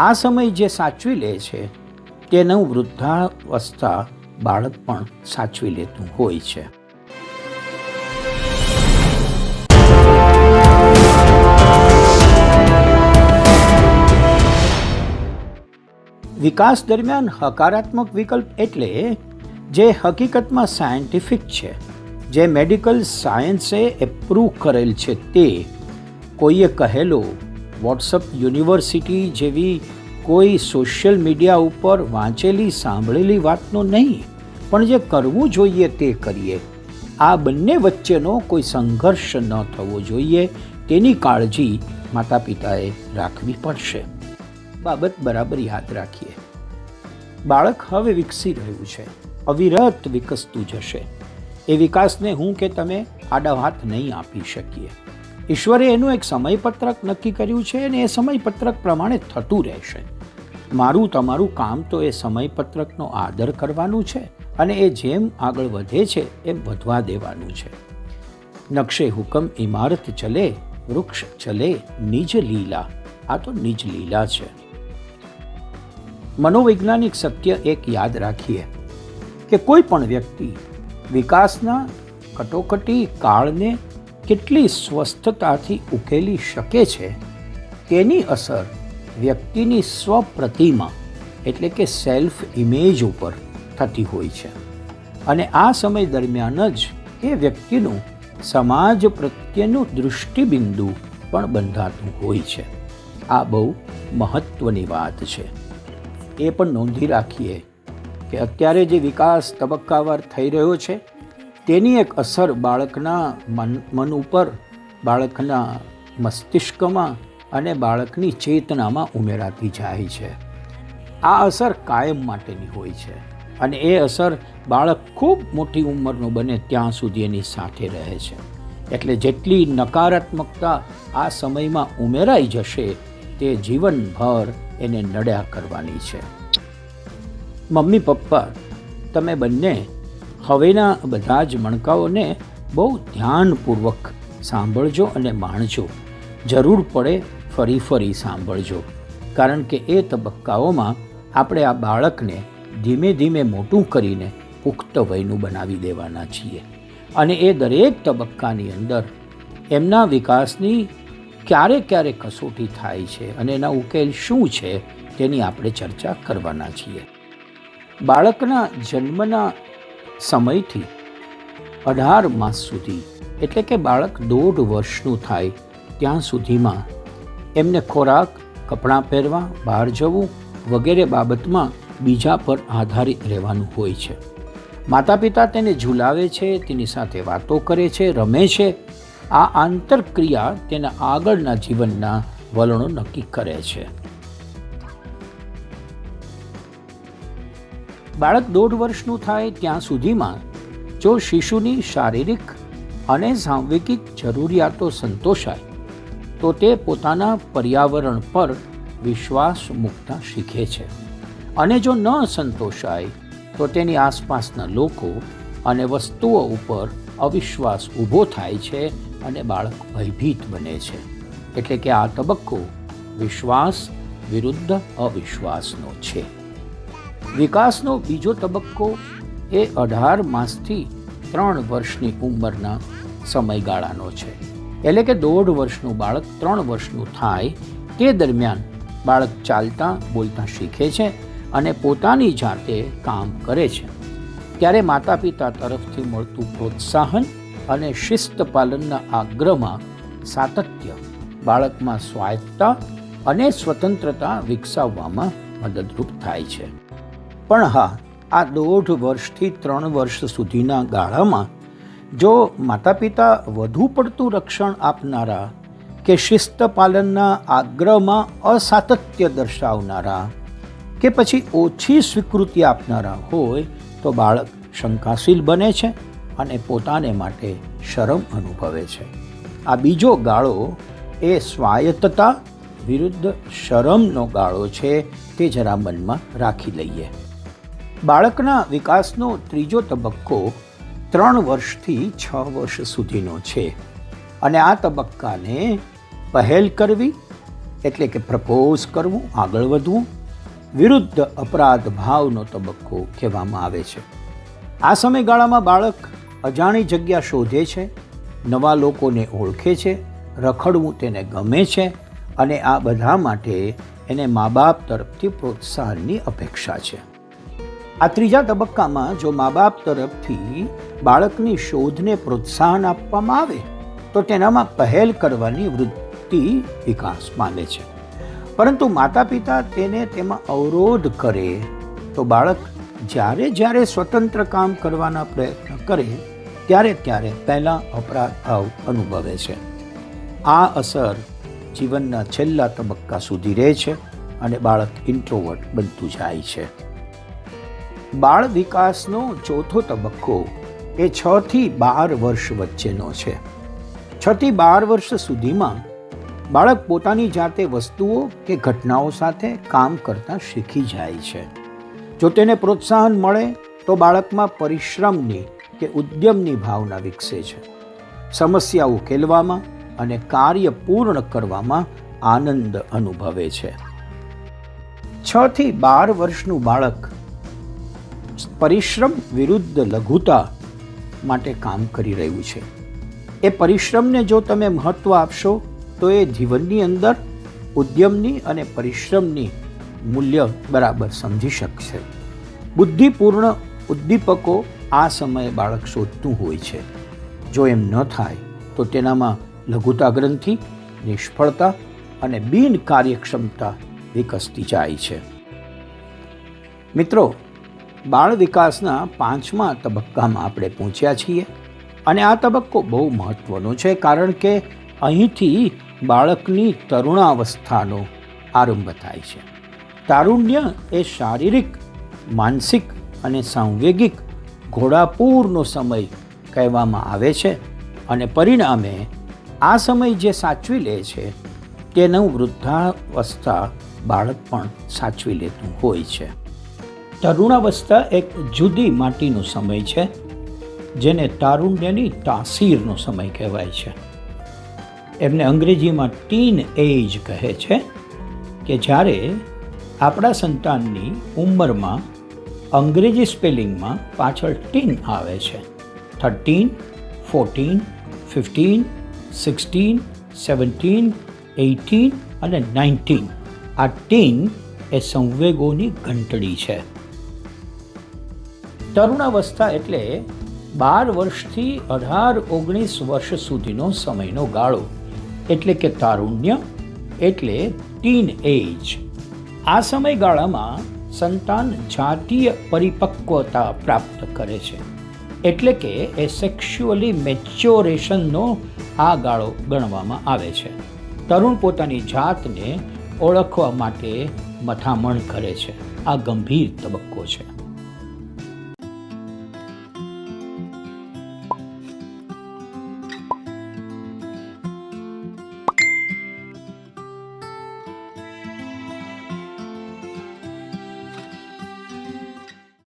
આ સમય જે સાચવી લે છે તેનું વૃદ્ધાવસ્થા બાળક પણ સાચવી લેતું હોય છે. વિકાસ દરમિયાન હકારાત્મક વિકલ્પ એટલે જે હકીકતમાં સાયન્ટિફિક છે, જે મેડિકલ સાયન્સે એપ્રૂવ કરેલ છે, તે કોઈએ કહેલો વોટ્સઅપ યુનિવર્સિટી જેવી કોઈ સોશિયલ મીડિયા ઉપર વાંચેલી સાંભળેલી વાતનો નહીં, પણ જે કરવું જોઈએ તે કરીએ. આ બંને વચ્ચેનો કોઈ સંઘર્ષ ન થવો જોઈએ, તેની કાળજી માતા પિતાએ રાખવી પડશે. બાબત બરાબર યાદ રાખીએ. બાળક હવે વિકસી રહ્યું છે, અવિરત વિકસતું જશે. એ વિકાસને હું કે તમે આડા હાથ નહીં આપી શકીએ. ઈશ્વરે એનું એક સમયપત્રક નક્કી કર્યું છે અને એ સમયપત્રક પ્રમાણે થતું રહેશે. મારું તમારું કામ તો એ સમયપત્રકનો આદર કરવાનું છે અને એ જેમ આગળ વધે છે એમ વધવા દેવાનું છે. નકશે હુકમ ઇમારત ચલે, વૃક્ષ ચલે નિજ લીલા. આ તો નિજ લીલા છે. મનોવૈજ્ઞાનિક સત્ય એક યાદ રાખીએ કે કોઈ પણ વ્યક્તિ વિકાસના કટોકટી કાળને કેટલી સ્વસ્થતાથી ઉકેલી શકે છે તેની અસર વ્યક્તિની સ્વપ્રતિમા એટલે કે સેલ્ફ ઇમેજ ઉપર થતી હોય છે. અને આ સમય દરમિયાન જ એ વ્યક્તિનું સમાજ પ્રત્યેનું દૃષ્ટિબિંદુ પણ બંધાતું હોય છે. આ બહુ મહત્વની વાત છે. એ પણ નોંધી રાખીએ કે અત્યારે જે વિકાસ તબક્કાવાર થઈ રહ્યો છે તેની એક અસર બાળકના મન ઉપર, બાળકના મસ્તિષ્કમાં અને બાળકની ચેતનામાં ઉમેરાતી જાય છે. આ અસર કાયમ માટેની હોય છે અને એ અસર બાળક ખૂબ મોટી ઉંમરનું બને ત્યાં સુધી એની સાથે રહે છે. એટલે જેટલી નકારાત્મકતા આ સમયમાં ઉમેરાઈ જશે તે જીવનભર એને નડ્યા કરવાની છે. મમ્મી પપ્પા, તમે બંને હવેના બધા જ મણકાઓને બહુ ધ્યાનપૂર્વક સાંભળજો અને માણજો. જરૂર પડે ફરી ફરી સાંભળજો, કારણ કે એ તબક્કાઓમાં આપણે આ બાળકને ધીમે ધીમે મોટું કરીને પુખ્ત વયનું બનાવી દેવાના છીએ. અને એ દરેક તબક્કાની અંદર એમના વિકાસની ક્યારે ક્યારે કસોટી થાય છે અને એના ઉકેલ શું છે તેની આપણે ચર્ચા કરવાના છીએ. બાળકના જન્મના સમયથી 18 માસ સુધી એટલે કે બાળક 1.5 વર્ષનું થાય ત્યાં સુધીમાં એમને ખોરાક, કપડાં પહેરવા, બહાર જવું વગેરે બાબતમાં બીજા પર આધારિત રહેવાનું હોય છે. માતા પિતા તેને ઝૂલાવે છે, તેની સાથે વાતો કરે છે, રમે છે. આ આંતરક્રિયા તેના આગળના જીવનના વલણો નક્કી કરે છે. બાળક 1.5 વર્ષનું થાય ત્યાં સુધીમાં જો શિશુની શારીરિક અને સાંવેગિક જરૂરિયાતો સંતોષાય તો તે પોતાના પર્યાવરણ પર વિશ્વાસ મૂકતા શીખે છે. અને જો ન સંતોષાય તો તેની આસપાસના લોકો અને વસ્તુઓ ઉપર અવિશ્વાસ ઊભો થાય છે અને બાળક ભયભીત બને છે. એટલે કે આ તબક્કો વિશ્વાસ વિરુદ્ધ અવિશ્વાસનો છે. વિકાસનો બીજો તબક્કો એ 18 માસથી 3 વર્ષની ઉંમરના સમયગાળાનો છે. એટલે કે 1.5 વર્ષનું બાળક 3 વર્ષનું થાય તે દરમિયાન બાળક ચાલતા બોલતા શીખે છે અને પોતાની જાતે કામ કરે છે. ત્યારે માતા પિતા તરફથી મળતું પ્રોત્સાહન અને શિસ્ત પાલનના આગ્રહમાં સાતત્ય બાળકમાં સ્વાયત્તતા અને સ્વતંત્રતા વિકસાવવામાં મદદરૂપ થાય છે. પણ હા, આ 1.5 વર્ષથી 3 વર્ષ સુધીના ગાળામાં જો માતા પિતા વધુ પડતું રક્ષણ આપનારા કે શિસ્ત પાલનના આગ્રહમાં અસાતત્ય દર્શાવનારા કે પછી ઓછી સ્વીકૃતિ આપનારા હોય તો બાળક શંકાશીલ બને છે અને પોતાને માટે શરમ અનુભવે છે. આ બીજો ગાળો એ સ્વાયત્તતા વિરુદ્ધ શરમનો ગાળો છે, તે જરા મનમાં રાખી લઈએ. બાળકના વિકાસનો ત્રીજો તબક્કો 3 વર્ષથી 6 વર્ષ સુધીનો છે અને આ તબક્કાને પહેલ કરવી, એટલે કે પ્રપોઝ કરવું, આગળ વધવું, વિરુદ્ધ અપરાધ ભાવનો તબક્કો કહેવામાં આવે છે. આ સમયગાળામાં બાળક અજાણી જગ્યા શોધે છે, નવા લોકોને ઓળખે છે, રખડવું તેને ગમે છે અને આ બધા માટે એને મા બાપ તરફથી પ્રોત્સાહનની અપેક્ષા છે. આ ત્રીજા તબક્કામાં જો મા બાપ તરફથી બાળકની શોધને પ્રોત્સાહન આપવામાં આવે તો તેનામાં પહેલ કરવાની વૃત્તિ વિકાસ પામે છે. પરંતુ માતા પિતા તેને તેમાં અવરોધ કરે તો બાળક જ્યારે સ્વતંત્ર કામ કરવાના પ્રયત્ન કરે ત્યારે પહેલાં અપરાધ ભાવ અનુભવે છે. આ અસર જીવનના છેલ્લા તબક્કા સુધી રહે છે અને બાળક ઇન્ટ્રોવર્ટ બનતું જાય છે. બાળ વિકાસનો ચોથો તબક્કો એ 6 થી 12 વર્ષ વચ્ચેનો છે. 6 થી 12 વર્ષ સુધીમાં બાળક પોતાની જાતે વસ્તુઓ કે ઘટનાઓ સાથે કામ કરતા શીખી જાય છે. જો તેને પ્રોત્સાહન મળે તો બાળકમાં પરિશ્રમની કે ઉદ્યમની ભાવના વિકસે છે. સમસ્યા ઉકેલવામાં અને કાર્ય પૂર્ણ કરવામાં આનંદ અનુભવે છે. 6 થી 12 વર્ષનું બાળક પરિશ્રમ વિરુદ્ધ લઘુતા માટે કામ કરી રહ્યું છે. એ પરિશ્રમને જો તમે મહત્વ આપશો તો એ જીવનની અંદર ઉદ્યમની અને પરિશ્રમની મૂલ્ય બરાબર સમજી શકશે. બુદ્ધિપૂર્ણ ઉદ્દીપકો આ સમયે બાળક શોધતું હોય છે. જો એમ ન થાય તો તેનામાં લઘુતા ગ્રંથિ, નિષ્ફળતા અને બિન કાર્યક્ષમતા વિકસતી જાય છે. મિત્રો, બાળ વિકાસના 5મા તબક્કામાં આપણે પહોંચ્યા છીએ અને આ તબક્કો બહુ મહત્વનો છે કારણ કે અહીંથી બાળકની તરુણાવસ્થાનો આરંભ થાય છે. તારુણ્ય એ શારીરિક, માનસિક અને સાંવેગિક ઘોડાપૂરનો સમય કહેવામાં આવે છે અને પરિણામે આ સમય જે સાચવી લે છે તેનું વૃદ્ધાવસ્થા બાળક પણ સાચવી લેતું હોય છે. તરુણાવસ્થા એક જુદી માટીનો સમય છે જેને તારુણ્યની તાસીરનો સમય કહેવાય છે. એમને અંગ્રેજીમાં ટીન એજ કહે છે કે જ્યારે આપણા સંતાનની ઉંમરમાં અંગ્રેજી સ્પેલિંગમાં પાછળ ટીન આવે છે. 13, 14, 15, 16, 17, 18 અને 19. આ ટીન એ સંવેગોની ઘંટડી છે. તરુણાવસ્થા એટલે 12 વર્ષથી 18-19 વર્ષ સુધીનો સમયનો ગાળો, એટલે કે તારુણ્ય એટલે ટીન એજ. આ સમયગાળામાં સંતાન જાતીય પરિપક્વતા પ્રાપ્ત કરે છે, એટલે કે એ સેક્સ્યુઅલી મેચ્યોરેશનનો આ ગાળો ગણવામાં આવે છે. તરુણ પોતાની જાતને ઓળખવા માટે મથામણ કરે છે. આ ગંભીર તબક્કો છે.